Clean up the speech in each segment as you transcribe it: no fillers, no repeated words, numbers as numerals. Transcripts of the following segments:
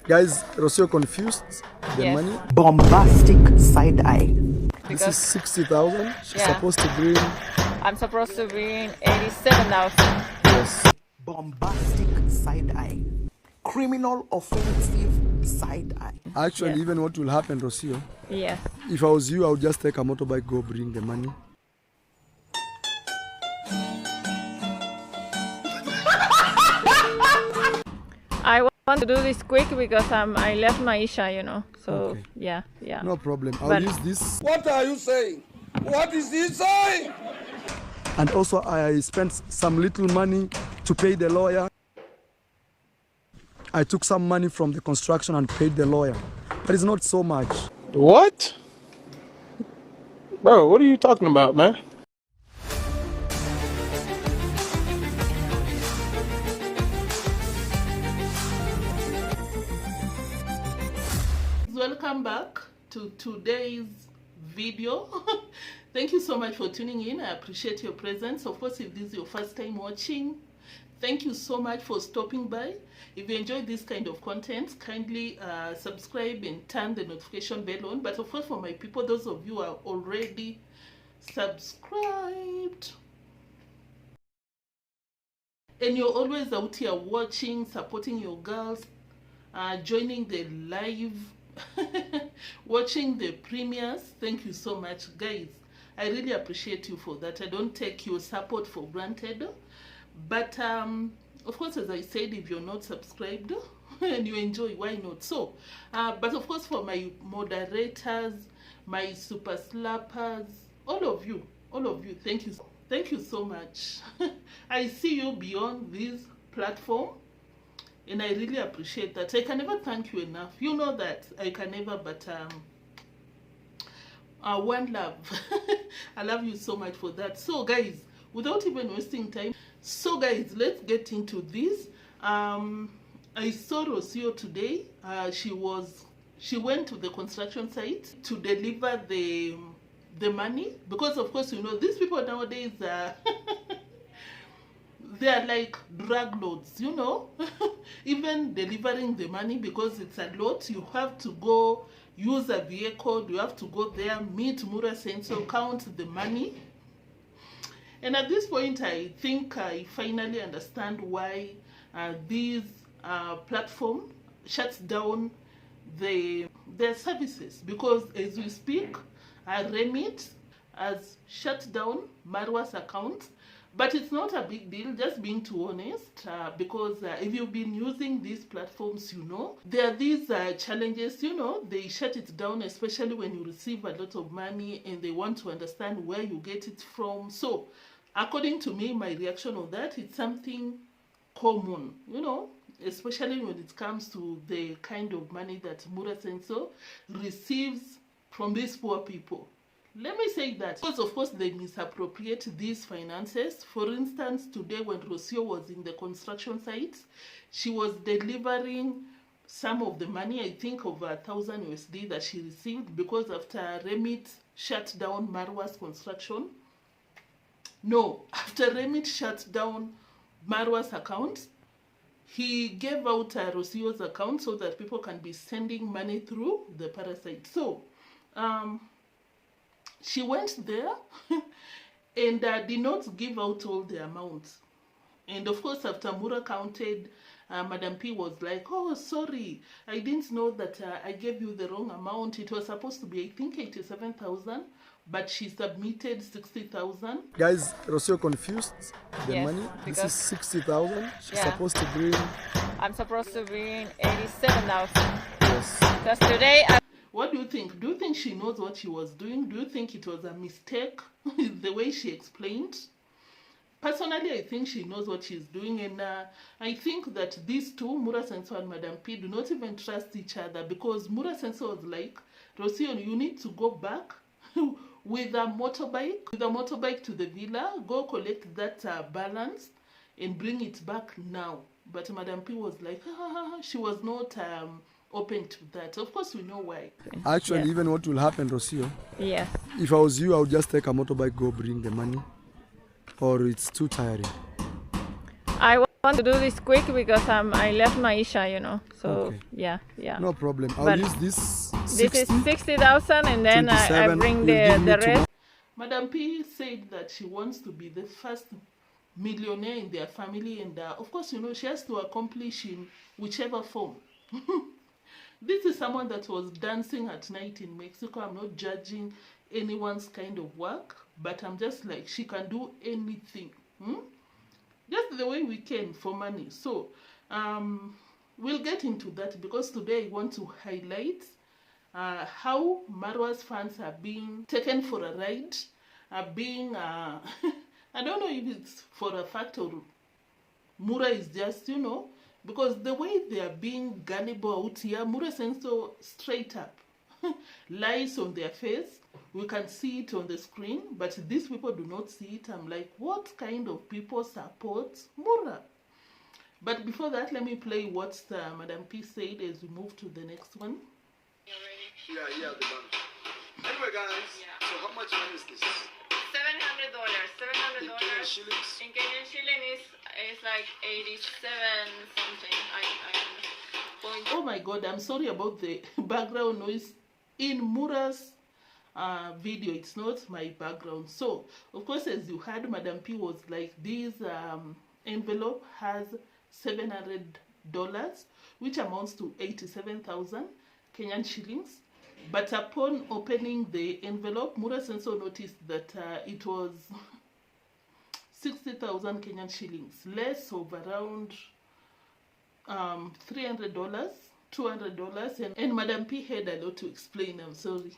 Guys, Rocio confused the money. Bombastic side eye. This is 60,000. She's supposed to bring. I'm supposed to bring 87,000. Yes. Bombastic side eye. Criminal offensive side eye. Actually, even what will happen, Rocio? Yes. If I was you, I would just take a motorbike, go bring the money. I want to do this quick because I left my Isha, you know. So Okay. yeah. No problem. I'll But- use this. What are you saying? What is he saying? And also, I spent some little money to pay the lawyer. I took some money from the construction and paid the lawyer, but it's not so much. What? Bro, what are you talking about, man? Welcome back to today's video. Thank you so much for tuning in. I appreciate your presence. Of course, if this is your first time watching, thank you so much for stopping by. If you enjoy this kind of content, kindly subscribe and turn the notification bell on. But of course, for my people, those of you who are already subscribed and you're always out here watching, supporting your girls, joining the live, watching the premieres, thank you so much, guys. I really appreciate you for that. I don't take your support for granted. But of course, as I said, if you're not subscribed and you enjoy, why not? So but of course, for my moderators, my super slappers, all of you, thank you so much. I see you beyond this platform, and I really appreciate that. I can never thank you enough. You know that I can never, but one love. I love you so much for that. So guys, without even wasting time, let's get into this. I saw Rocio today. She went to the construction site to deliver the money, because of course, you know, these people nowadays they are like drug lords, you know. Even delivering the money, because it's a lot, you have to go use a vehicle, you have to go there, meet Mura Senso, count the money. And at this point, I think I finally understand why this platform shuts down their services, because as we speak, Remit has shut down Marwa's account. But it's not a big deal, just being too honest, because if you've been using these platforms, you know, there are these challenges, you know, they shut it down, especially when you receive a lot of money and they want to understand where you get it from. So, according to me, my reaction on that, it's something common, you know, especially when it comes to the kind of money that Mura Senso receives from these poor people. Let me say that, because of course they misappropriate these finances. For instance, today when Rocio was in the construction site, she was delivering some of the money, I think over 1,000 USD that she received, because after Remit shut down Marwa's construction, after Remit shut down Marwa's account, he gave out Rocio's account so that people can be sending money through the parasite. So, she went there and did not give out all the amounts. And of course, after Mura counted, Madam P was like, oh, sorry, I didn't know that I gave you the wrong amount. It was supposed to be, I think, 87,000, but she submitted 60,000. Guys, Rocio confused the Yes, money. This because- is 60,000. She's supposed to bring. I'm supposed to bring 87,000. Yes. Because today What do you think? Do you think she knows what she was doing? Do you think it was a mistake, the way she explained? Personally, I think she knows what she's doing, and I think that these two, Mura Senso and Madam P, do not even trust each other, because Mura Senso was like, Rocio, you need to go back with a motorbike to the villa, go collect that balance and bring it back now. But Madam P was like, she was not open to that. Of course, we know why. Actually, even what will happen, Rocio? yes. If I was you, I would just take a motorbike, go bring the money, or it's too tiring. I want to do this quick because I left my isha, you know. So Okay. yeah. No problem. I'll But use this. This is 60,000, and then I 27 bring will give me the rest. Madam P said that she wants to be the first millionaire in their family, and of course, you know, she has to accomplish in whichever form. This is someone that was dancing at night in Mexico. I'm not judging anyone's kind of work, but I'm just like, she can do anything. Just the way we can for money. So we'll get into that, because today I want to highlight how Marwa's fans are being taken for a ride, are being, I don't know if it's for a fact or Mura is just, you know, because the way they are being gullible out here, Mura sends so straight up, lies on their face. We can see it on the screen, but these people do not see it. I'm like, what kind of people support Mura? But before that, let me play what Madam P said as we move to the next one. Yeah, the money. Anyway, guys, so how much money is this? $700. $700 In Kenyan shillings? In Kenyan shilling is like 87 something. Oh my God, I'm sorry about the background noise in Mura's video. It's not my background. So, of course, as you heard, Madam P was like, this envelope has $700, which amounts to 87,000 Kenyan shillings. But upon opening the envelope, Mura Senso noticed that it was 60,000 Kenyan shillings, less of around $300, $200, and Madam P had a lot to explain. I'm sorry.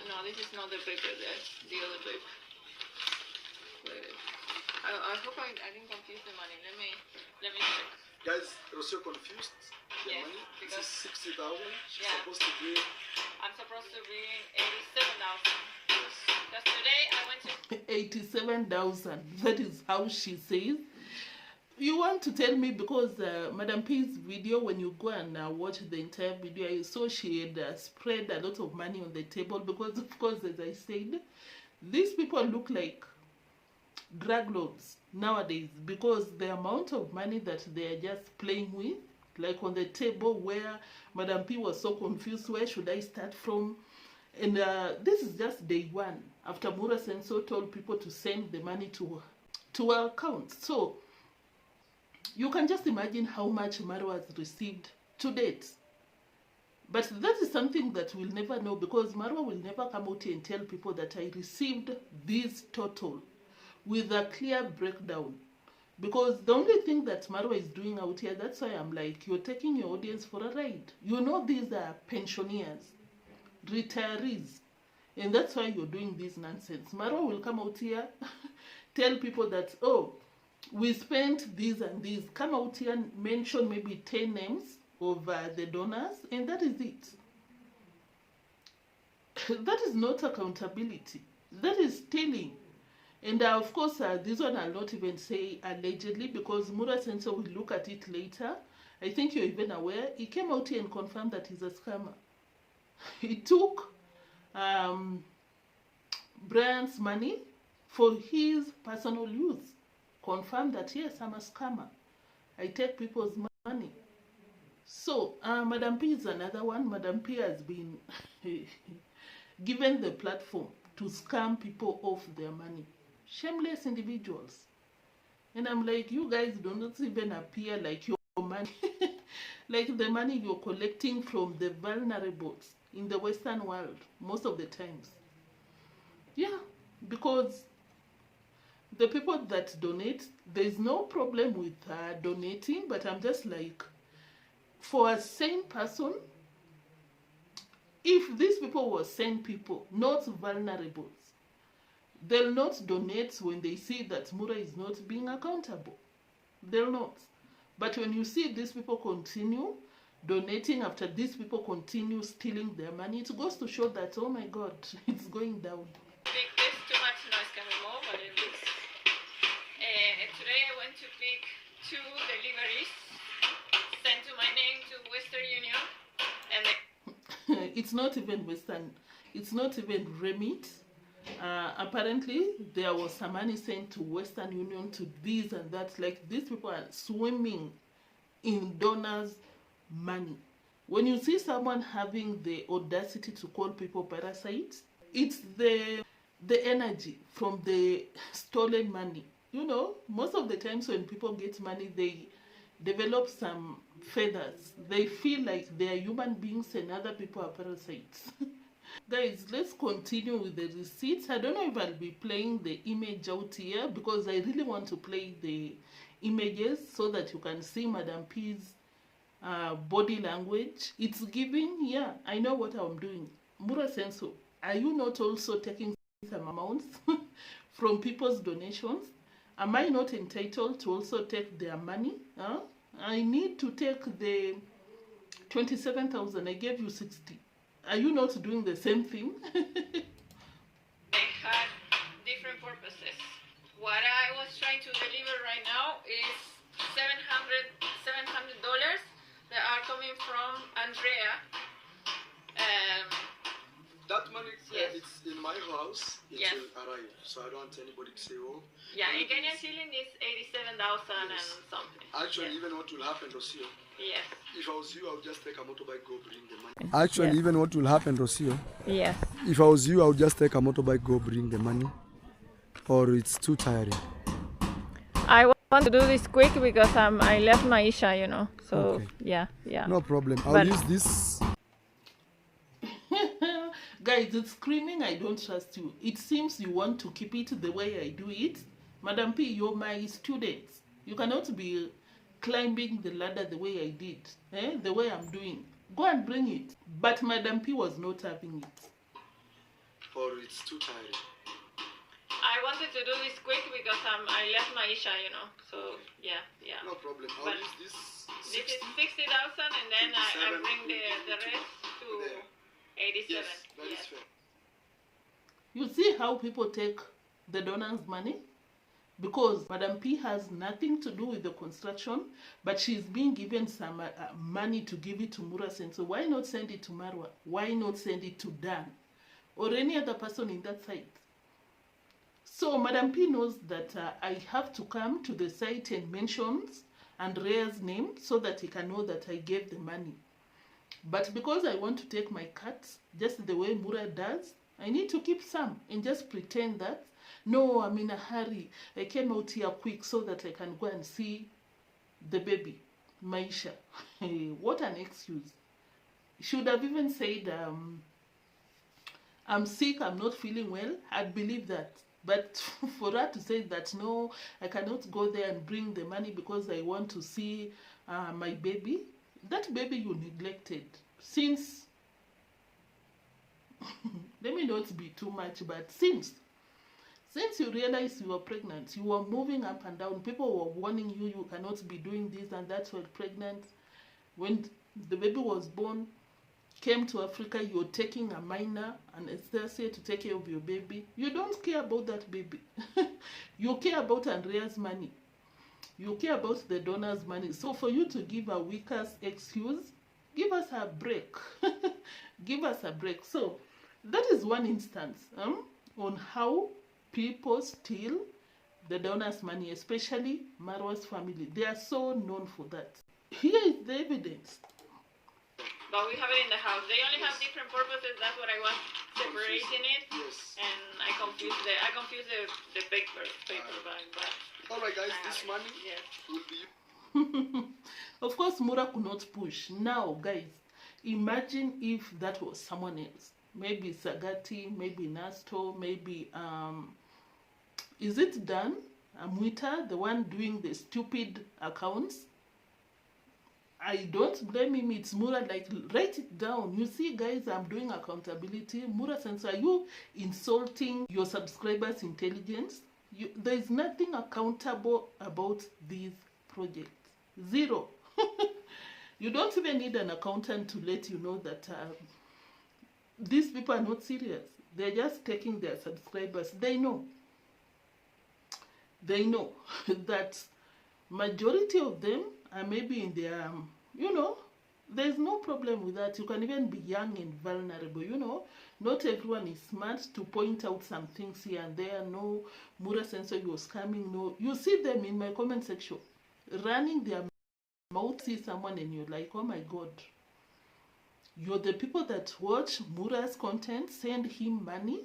No, this is not the paper there, the other paper. Wait. I hope I didn't confuse the money. Let me check. Guys, you're so confused. The Yes, money? This because- is 60,000. She's Yeah. supposed to be. I'm supposed to be 87,000. Yes. Because today I went to 87,000. That is how she says. You want to tell me, because Madam P's video, when you go and watch the entire video, I saw she had spread a lot of money on the table, because of course, as I said, these people look like drug lords nowadays, because the amount of money that they are just playing with, like on the table, where Madam P was so confused, where should I start from? And this is just day one after Mura Senso told people to send the money to our account. So you can just imagine how much Marwa has received to date. But that is something that we'll never know, because Marwa will never come out here and tell people that I received this total with a clear breakdown. Because the only thing that Marwa is doing out here, that's why I'm like, you're taking your audience for a ride. You know, these are pensioners, retirees, and that's why you're doing this nonsense. Marwa will come out here, tell people that, oh, we spent this and this. Come out here and mention maybe 10 names of the donors, and that is it. That is not accountability. That is stealing. And of course, this one I'll not even say allegedly, because Mura Senso will look at it later. I think you're even aware. He came out here and confirmed that he's a scammer. He took Brian's money for his personal use. Confirmed that, yes, I'm a scammer. I take people's money. So, Madam P is another one. Madam P has been given the platform to scam people off their money. Shameless individuals. And I'm like, you guys do not even appear like your money, like the money you're collecting from the vulnerables in the Western world, most of the times. Yeah, because the people that donate, there's no problem with donating, but I'm just like, for a sane person, if these people were sane people, not vulnerables, they'll not donate when they see that Mura is not being accountable. They'll not. But when you see these people continue donating after these people continue stealing their money, it goes to show that, oh my God, it's going down. pick this. Too much noise can remove, but it looks. Today I went to pick 2 deliveries sent to my name to Western Union, and It's not even Western. It's not even Remit. Apparently there was some money sent to Western Union, to this and that. Like, these people are swimming in donors' money. When you see someone having the audacity to call people parasites, it's the energy from the stolen money. You know, most of the times when people get money, they develop some feathers. They feel like they are human beings and other people are parasites. Guys, let's continue with the receipts. I don't know if I'll be playing the image out here because I really want to play the images so that you can see Madam P's body language. It's giving, yeah, I know what I'm doing. Mura Senso, are you not also taking some amounts from people's donations? Am I not entitled to also take their money? I need to take the 27,000. I gave you 60. Are you not doing the same thing? They had different purposes. What I was trying to deliver right now is $700 that are coming from Andrea. That money, Yes. it's in my house. It Yes. will arrive. So I don't want anybody to say, oh. Yeah, in Kenyan shilling is 87,000 Yes. and something. Actually, Yes. even what will happen, Rocio, Yes. if I was you, I would just take a motorbike, go bring the money. Actually, Yes. even what will happen, Rocio, Yes. if I was you, I would just take a motorbike, go bring the money, or it's too tiring. I want to do this quick because I left my Isha, you know. So Okay. yeah. No problem. I'll But- use this. Guys, it's screaming, I don't trust you. It seems you want to keep it the way I do it. Madam P, you're my student. You cannot be climbing the ladder the way I did, the way I'm doing. Go and bring it. But Madam P was not having it. Or it's too tiring. I wanted to do this quick because I left my Isha, you know. So yeah. No problem. I'll But use this This 60. is 60,000 and then I 57, bring the rest to There. 87. Yes, that is fair. You see how people take the donors' money? Because Madam P has nothing to do with the construction, but she's being given some money to give it to Murasen. So why not send it to Marwa? Why not send it to Dan? Or any other person in that site? So Madam P knows that I have to come to the site and mentions Andrea's name so that he can know that I gave the money. But because I want to take my cuts just the way Mura does, I need to keep some and just pretend that, no, I'm in a hurry. I came out here quick so that I can go and see the baby, Maisha. What an excuse. Should have even said, I'm sick, I'm not feeling well. I'd believe that. But for her to say that, no, I cannot go there and bring the money because I want to see my baby, that baby you neglected since, let me not be too much, but since you realized you were pregnant, you were moving up and down, people were warning you, you cannot be doing this and that while pregnant. When the baby was born, came to Africa, you're taking a minor anesthesia to take care of your baby. You don't care about that baby. You care about Andrea's money. You care about the donor's money. So for you to give a weaker excuse, give us a break. Give us a break. So that is one instance on how people steal the donor's money, especially Marwa's family. They are so known for that. Here is the evidence. But we have it in the house. They only have different purposes. That's what I was separating it. Yes. And I confused the paper bag. But All right, guys, I this have it. money Yes. will be Of course, Mura could not push. Now, guys, imagine if that was someone else. Maybe Sagati, maybe Nasto, maybe, is it Dan Amwita, the one doing the stupid accounts? I don't blame him. It's Mura, like, write it down. You see, guys, I'm doing accountability. Mura says, are you insulting your subscribers' intelligence? There is nothing accountable about these projects. Zero. You don't even need an accountant to let you know that these people are not serious. They're just taking their subscribers. They know. They know that majority of them are maybe in their, you know, there's no problem with that. You can even be young and vulnerable, you know. Not everyone is smart to point out some things here and there. No, Mura Sensor, you're scamming. No, you see them in my comment section running their mouth. See someone and you're like, oh my God. You're the people that watch Mura's content, send him money.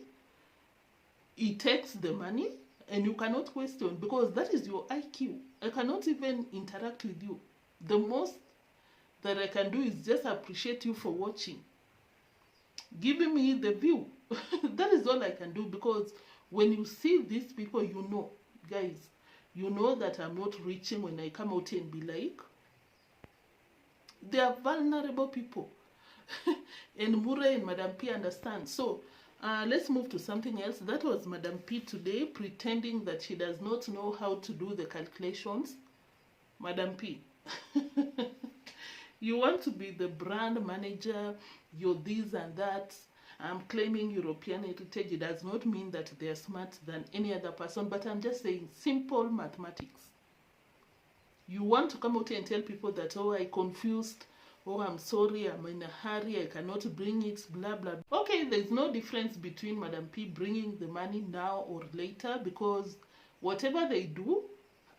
He takes the money and you cannot question because that is your IQ. I cannot even interact with you. The most that I can do is just appreciate you for watching, giving me the view. That is all I can do, because when you see these people, you know, guys, you know that I'm not reaching when I come out here and be like, they are vulnerable people. And Mura and Madam P understand. So let's move to something else. That was Madam P today, pretending that she does not know how to do the calculations. Madam P, you want to be the brand manager, you're this and that. I'm claiming European heritage. It does not mean that they're smart than any other person, but I'm just saying simple mathematics. You want to come out here and tell people that, oh, I confused, oh, I'm sorry, I'm in a hurry, I cannot bring it, blah, blah. Okay, there's no difference between Madam P bringing the money now or later, because whatever they do,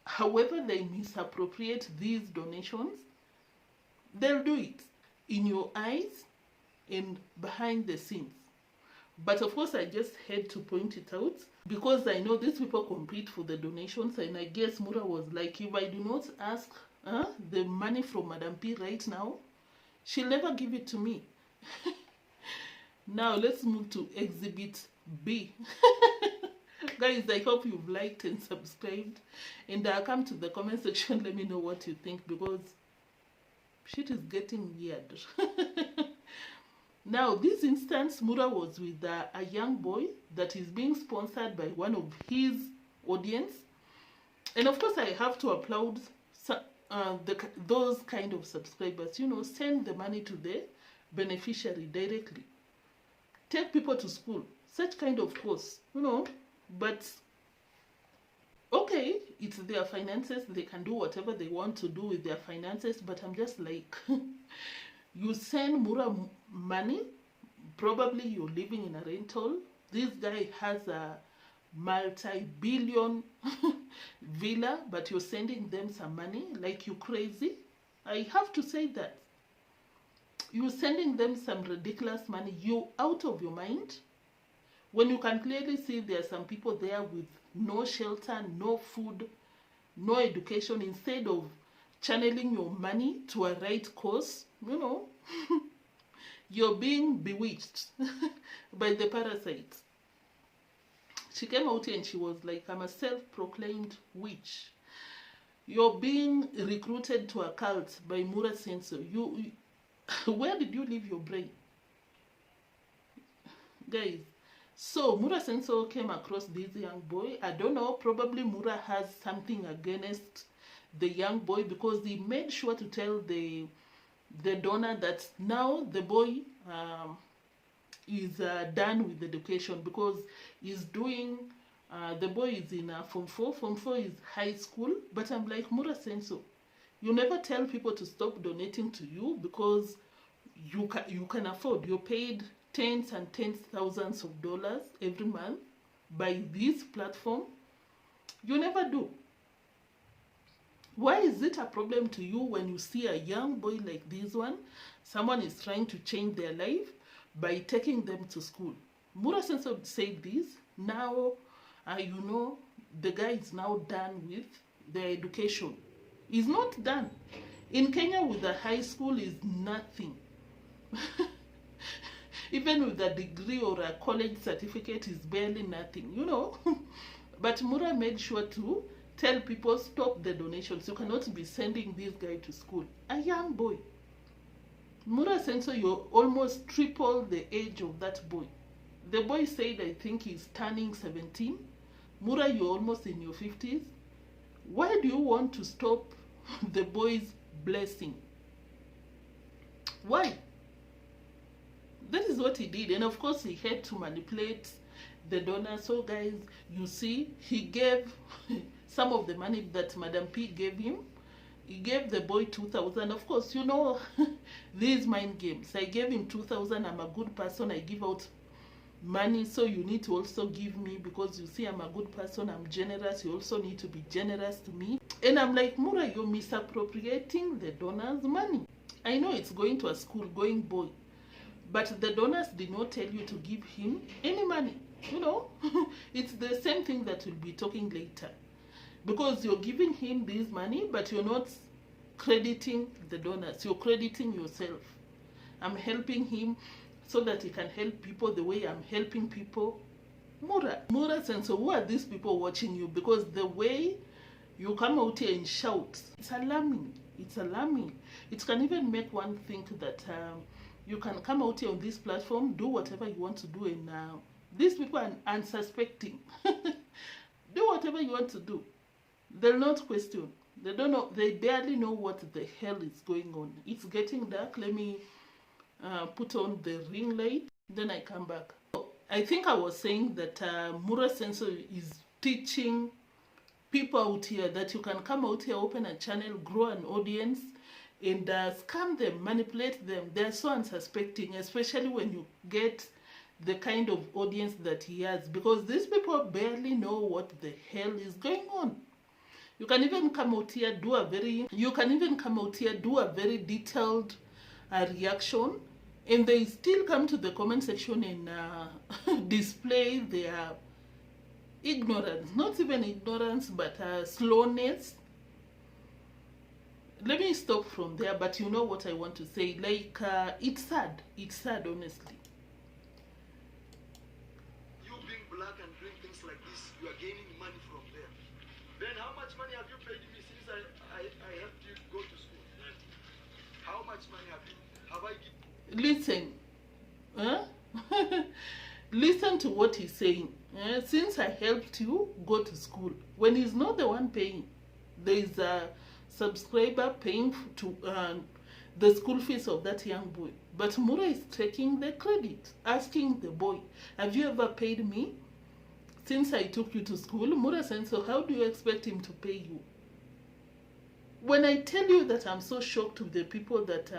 however they misappropriate these donations, they'll do it in your eyes and behind the scenes. But of course, I just had to point it out because I know these people compete for the donations, and I guess Mura was like, if I do not ask the money from Madam P right now, she'll never give it to me. Now let's move to Exhibit B. Guys, I hope you've liked and subscribed, and come to the comment section, let me know what you think, because shit is getting weird. Now, this instance, Mura was with a young boy that is being sponsored by one of his audience. And of course, I have to applaud those kind of subscribers. You know, send the money to the beneficiary directly. Take people to school. Such kind of course, you know. But, okay, it's their finances. They can do whatever they want to do with their finances. But I'm just like... You send Mura money, probably you're living in a rental. This guy has a multi-billion villa, but you're sending them some money like you crazy. I have to say that. You're sending them some ridiculous money. You're out of your mind. When you can clearly see there are some people there with no shelter, no food, no education, instead of channeling your money to a right cause, you know, you're being bewitched by the parasites. She came out here and she was like, I'm a self-proclaimed witch. You're being recruited to a cult by Mura Sensor. Where did you leave your brain? Guys, so Mura Sensor came across this young boy. I don't know, probably Mura has something against the young boy, because he made sure to tell the donor that now the boy is done with education, because he's doing, the boy is in Form 4. Form 4 is high school. But I'm like, Mura Sensor, you never tell people to stop donating to you because you can afford. You're paid tens and tens thousands of dollars every month by this platform. You never do. Why is it a problem to you when you see a young boy like this one? Someone is trying to change their life by taking them to school. Mura Sensor said this. Now, you know, the guy is now done with their education. He's not done. In Kenya, with a high school is nothing. Even with a degree or a college certificate is barely nothing, you know. But Mura made sure to tell people, stop the donations. You cannot be sending this guy to school. A young boy. Mura Sensor, you're almost triple the age of that boy. The boy said, I think he's turning 17. Mura, you're almost in your 50s. Why do you want to stop the boy's blessing? Why? That is what he did. And of course, he had to manipulate the donor. So guys, you see, he gave some of the money that Madam P gave him. He gave the boy 2,000. Of course, you know, these mind games. I gave him 2,000. I'm a good person. I give out money, so you need to also give me, because you see I'm a good person, I'm generous, you also need to be generous to me. And I'm like, Mura, you're misappropriating the donors' money. I know it's going to a school-going boy, but the donors did not tell you to give him any money. You know, it's the same thing that we'll be talking later. Because you're giving him this money, but you're not crediting the donors. You're crediting yourself. I'm helping him so that he can help people the way I'm helping people. Mura sense, so who are these people watching you? Because the way you come out here and shout, it's alarming. It's alarming. It can even make one think that you can come out here on this platform, do whatever you want to do, and these people are unsuspecting. Do whatever you want to do. They'll not question. They don't know. They barely know what the hell is going on. It's getting dark. Let me put on the ring light. Then I come back. I think I was saying that Mura Senso is teaching people out here that you can come out here, open a channel, grow an audience, and scam them, manipulate them. They're so unsuspecting, especially when you get the kind of audience that he has, because these people barely know what the hell is going on. You can even come out here, do a very detailed reaction, and they still come to the comment section and display their ignorance. Not even ignorance, but slowness. Let me stop from there, but you know what I want to say. Like, it's sad, honestly. You being black and doing things like this, you are gaining money from there. Then how much money have you paid me since I helped you go to school? How much money have I given? Listen, listen to what he's saying. Since I helped you go to school, when he's not the one paying, there is a subscriber paying to the school fees of that young boy. But Mura is taking the credit, asking the boy, have you ever paid me since I took you to school? Mura said, so how do you expect him to pay you? When I tell you that I'm so shocked with the people that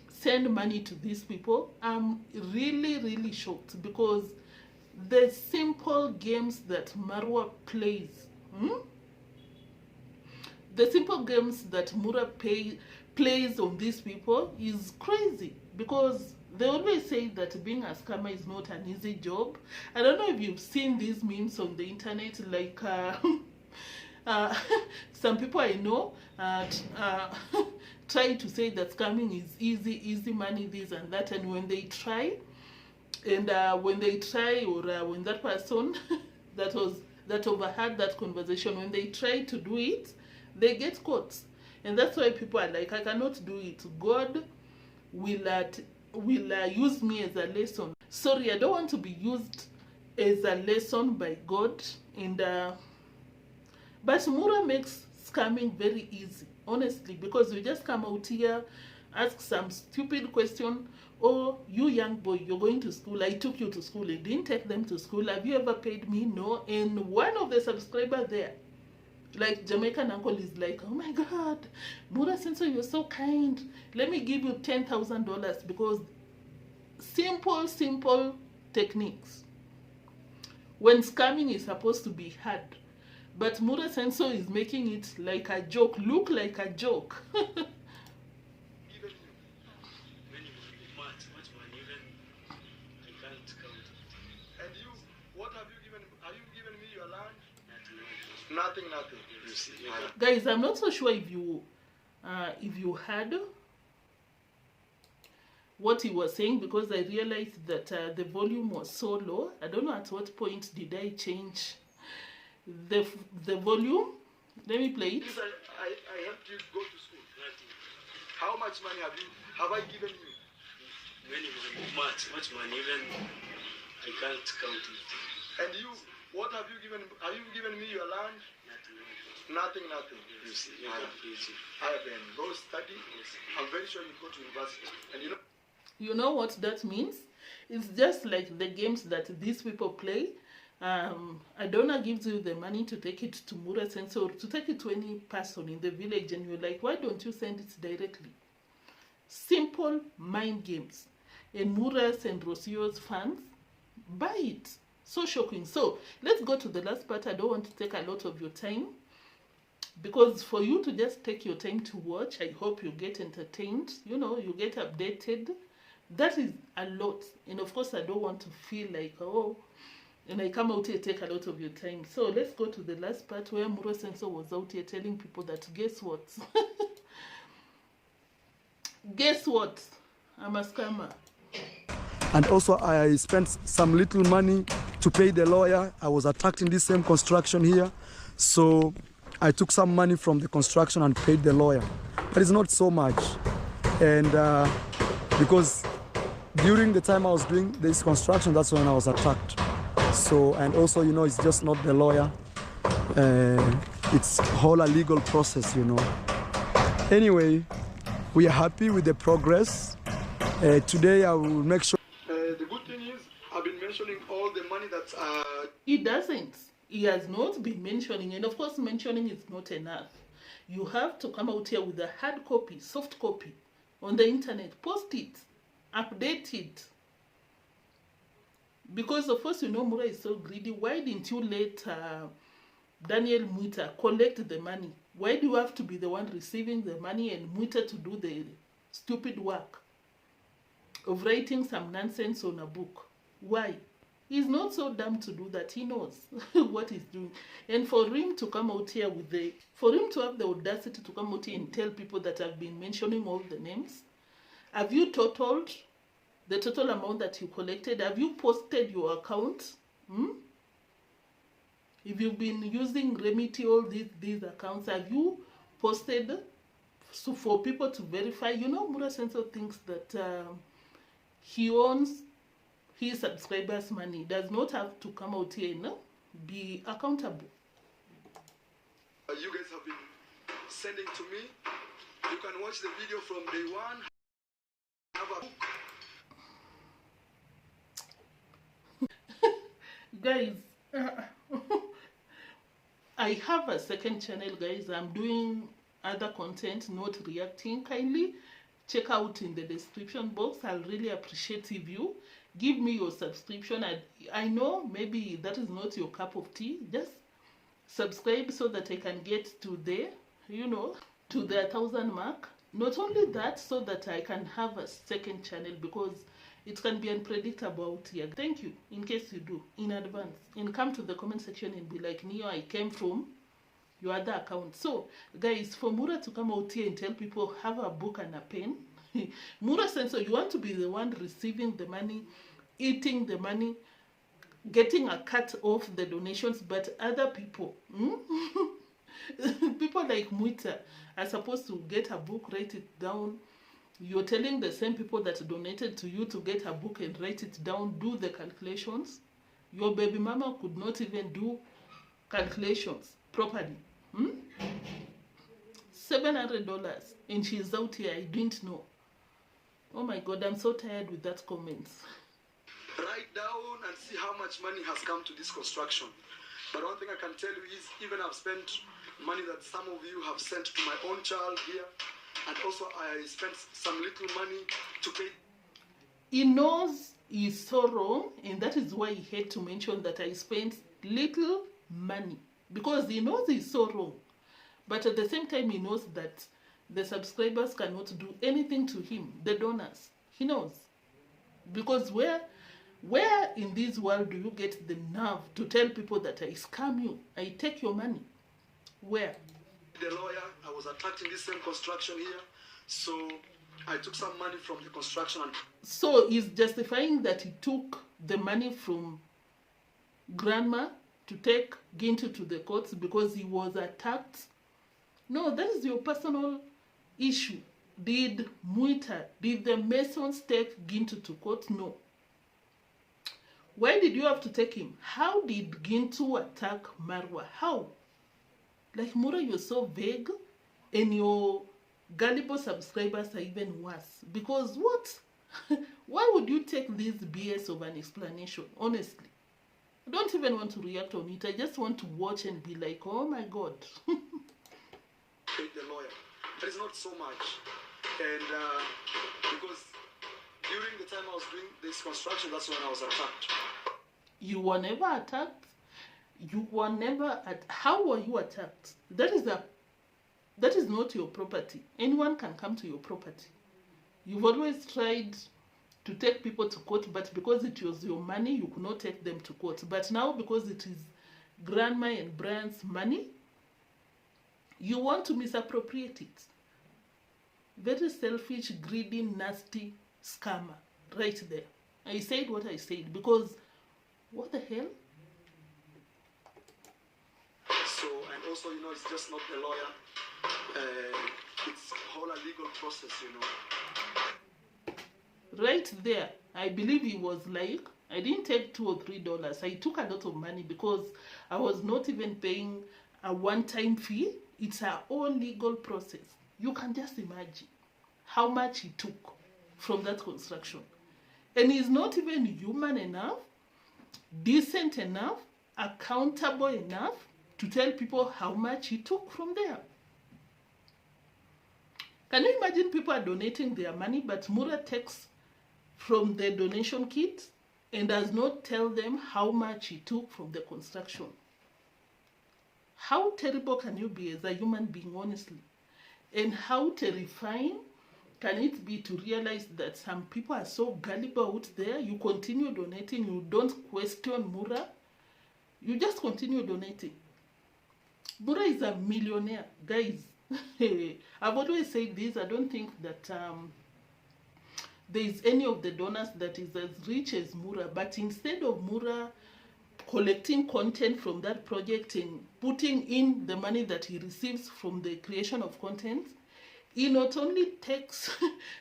send money to these people, I'm really, really shocked, because the simple games that Marwa plays, the simple games that Mura plays on these people is crazy, because they always say that being a scammer is not an easy job. I don't know if you've seen these memes on the internet, like some people I know try to say that scamming is easy money, this and that, and when they try, or when that person that overheard that conversation, when they try to do it, they get caught. And that's why people are like, I cannot do it. God will use me as a lesson. Sorry, I don't want to be used as a lesson by God. And but Mura makes scamming very easy, honestly, because you just come out here, ask some stupid question. Oh, you young boy, you're going to school. I took you to school. I didn't take them to school. Have you ever paid me? No. And one of the subscribers there, like Jamaican uncle, is like, oh my God, Mura Senso, you're so kind. Let me give you $10,000, because simple techniques. When scamming is supposed to be hard, but Mura Senso is making it like a joke, look like a joke. Nothing. You see, guys, I'm not so sure if you heard what he was saying, because I realized that the volume was so low. I don't know at what point did I change the volume. Let me play it. I helped you go to school. How much money have I given you? Many money, much money, even I can't count it. And you, what have you given? Have you given me your land? Nothing. You see, go study. I'm very sure you go to university. And you know what that means? It's just like the games that these people play. Adona gives you the money to take it to Mura Senso, or to take it to any person in the village, and you're like, why don't you send it directly? Simple mind games. And Mura's and Rosio's fans buy it. So shocking. So let's go to the last part. I don't want to take a lot of your time, because for you to just take your time to watch, I hope you get entertained, you know, you get updated. That is a lot. And of course, I don't want to feel like, oh, and I come out here take a lot of your time. So let's go to the last part where Muro Sensor was out here telling people that, guess what? Guess what? I'm a scammer. And also I spent some little money to pay the lawyer. I was attacked in this same construction here. So I took some money from the construction and paid the lawyer. But it's not so much. And because during the time I was doing this construction, that's when I was attacked. So, and also, you know, it's just not the lawyer. It's whole a legal process, you know. Anyway, we are happy with the progress. Today I will make sure. The good thing is, I've been mentioning all the money that's... He doesn't. He has not been mentioning. And of course, mentioning is not enough. You have to come out here with a hard copy, soft copy, on the internet. Post it. Update it. Because of course, you know, Mura is so greedy. Why didn't you let Daniel Muita collect the money? Why do you have to be the one receiving the money and Muita to do the stupid work of writing some nonsense on a book? Why? He's not so dumb to do that. He knows what he's doing. And for him to come out here with for him to have the audacity to come out here and tell people that I've been mentioning all the names, have you totaled the total amount that you collected? Have you posted your account? If you've been using Remedy, all these accounts, have you posted so for people to verify? You know, Mura Sensor thinks that he owns his subscribers' money. Does not have to come out here, no? Be accountable. You guys have been sending to me. You can watch the video from day one. Have a book. Guys, I have a second channel, guys. I'm doing other content, not reacting. Kindly check out in the description box. I'll really appreciate if you give me your subscription. I know maybe that is not your cup of tea. Just subscribe so that I can get to the, you know, to the 1,000 mark. Not only that, so that I can have a second channel, because it can be unpredictable out here. Thank you, in case you do, in advance. And come to the comment section and be like, Neo, I came from your other account. So, guys, for Mura to come out here and tell people, have a book and a pen. Mura Sensor, you want to be the one receiving the money, eating the money, getting a cut off the donations, but other people, people like Muita are supposed to get a book, write it down. You're telling the same people that donated to you to get a book and write it down, do the calculations. Your baby mama could not even do calculations properly. $700, and she's out here. I didn't know. Oh my God, I'm so tired with that comment. Write down and see how much money has come to this construction. But one thing I can tell you is, even I've spent money that some of you have sent to my own child here. And also I spent some little money to pay. He knows he's so wrong, and that is why he had to mention that I spent little money. Because he knows he's so wrong. But at the same time, he knows that the subscribers cannot do anything to him, the donors. He knows. Because where in this world do you get the nerve to tell people that I scam you, I take your money? Where? The lawyer, I was attacked in this same construction here, so I took some money from the construction. And so he's justifying that he took the money from grandma to take Gintu to the courts because he was attacked. No, that is your personal issue. Did the Masons take Gintu to court? No. Why did you have to take him? How did Gintu attack Marwa? How? Like, Mura, you're so vague, and your gullible subscribers are even worse. Because what? Why would you take this BS of an explanation? Honestly. I don't even want to react on it. I just want to watch and be like, oh my God. paid the lawyer. That is not so much. And because during the time I was doing this construction, that's when I was attacked. You were never attacked. You were never how were you attacked? That is not your property. Anyone can come to your property. You've always tried to take people to court, but because it was your money, you could not take them to court. But now, because it is Grandma and Brian's money, you want to misappropriate it. Very selfish, greedy, nasty scammer. Right there. I said what I said because what the hell? So, and also, you know, it's just not the lawyer. It's a whole legal process, you know. Right there, I believe he was like, I didn't take $2 or $3. I took a lot of money because I was not even paying a one-time fee. It's a whole legal process. You can just imagine how much he took from that construction. And he's not even human enough, decent enough, accountable enough to tell people how much he took from there. Can you imagine people are donating their money, but Mura takes from the donation kit and does not tell them how much he took from the construction? How terrible can you be as a human being, honestly? And how terrifying can it be to realize that some people are so gullible out there? You continue donating, you don't question Mura, you just continue donating. Mura is a millionaire, guys. I've always said this. I don't think that there is any of the donors that is as rich as Mura, but instead of Mura collecting content from that project and putting in the money that he receives from the creation of content, he not only takes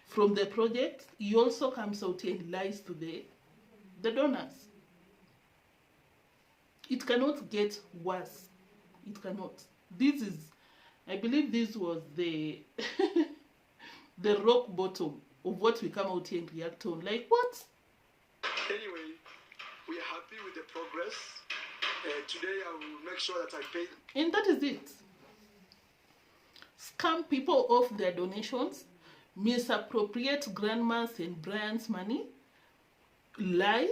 from the project, he also comes out and lies to the donors. It cannot get worse. It cannot. This is, I believe this was the the rock bottom of what we come out here and react on. Like, what? Anyway, we are happy with the progress. Today I will make sure that I pay. And that is it. Scam people off their donations, misappropriate grandma's and Brian's money, lie,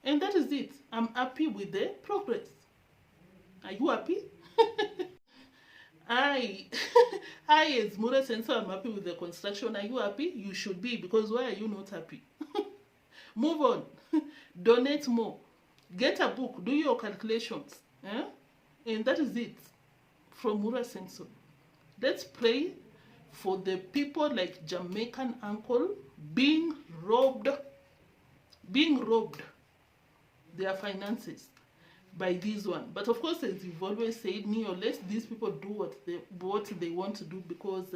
and that is it. I'm happy with the progress. Are you happy? I as Mura Sensor, I'm happy with the construction. Are you happy? You should be, because why are you not happy? Move on. Donate more. Get a book. Do your calculations. And that is it. From Mura Sensor. Let's pray for the people like Jamaican uncle being robbed their finances by this one. But of course, as you've always said, let these people do what they want to do, because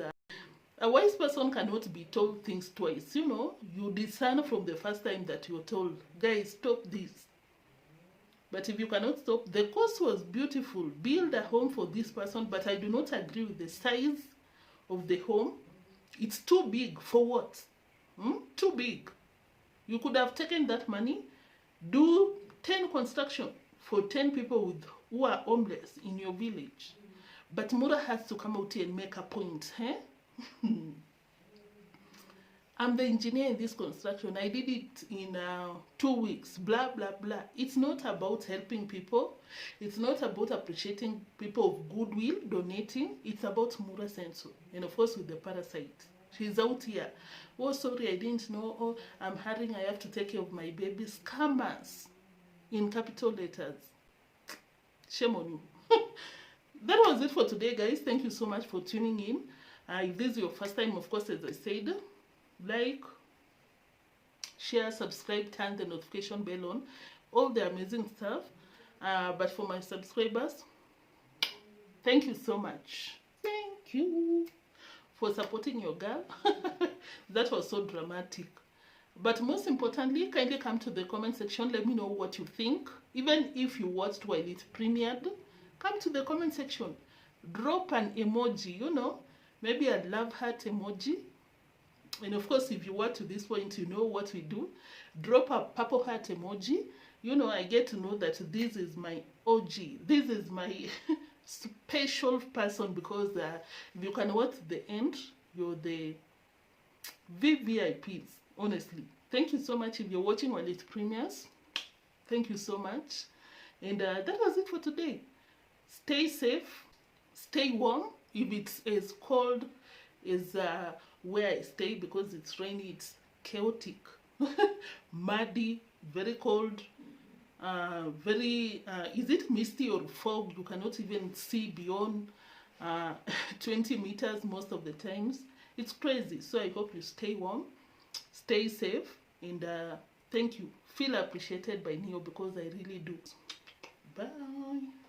a wise person cannot be told things twice. You know, you discern from the first time that you're told, guys, stop this. But if you cannot stop, the course was beautiful. Build a home for this person, but I do not agree with the size of the home. It's too big for what? Too big. You could have taken that money, do 10 construction for 10 people who are homeless in your village. But Mura has to come out here and make a point. I'm the engineer in this construction. I did it in 2 weeks. Blah, blah, blah. It's not about helping people. It's not about appreciating people of goodwill, donating. It's about Mura Senso. And of course with the parasite. She's out here. Oh, sorry, I didn't know. Oh, I'm hurrying. I have to take care of my baby. Scammers. In capital letters. Shame on you. That was it for today, guys. Thank you so much for tuning in. If this is your first time, of course, as I said, like, share, subscribe, turn the notification bell on, all the amazing stuff. But for my subscribers, thank you so much. Thank you for supporting your girl. That was so dramatic. But most importantly, kindly come to the comment section. Let me know what you think. Even if you watched while it premiered, come to the comment section. Drop an emoji, you know, maybe a love heart emoji. And of course, if you were to this point, you know what we do. Drop a purple heart emoji. You know, I get to know that this is my OG. This is my special person, because if you can watch the end, you're the VVIPs, honestly. Thank you so much if you're watching while it premieres. Thank you so much. And that was it for today. Stay safe, stay warm. If it's as cold as where I stay, because it's rainy, it's chaotic, muddy, very cold, is it misty or fog? You cannot even see beyond 20 meters most of the times. It's crazy. So I hope you stay warm, stay safe, and thank you. Feel appreciated by Neo, because I really do. Bye.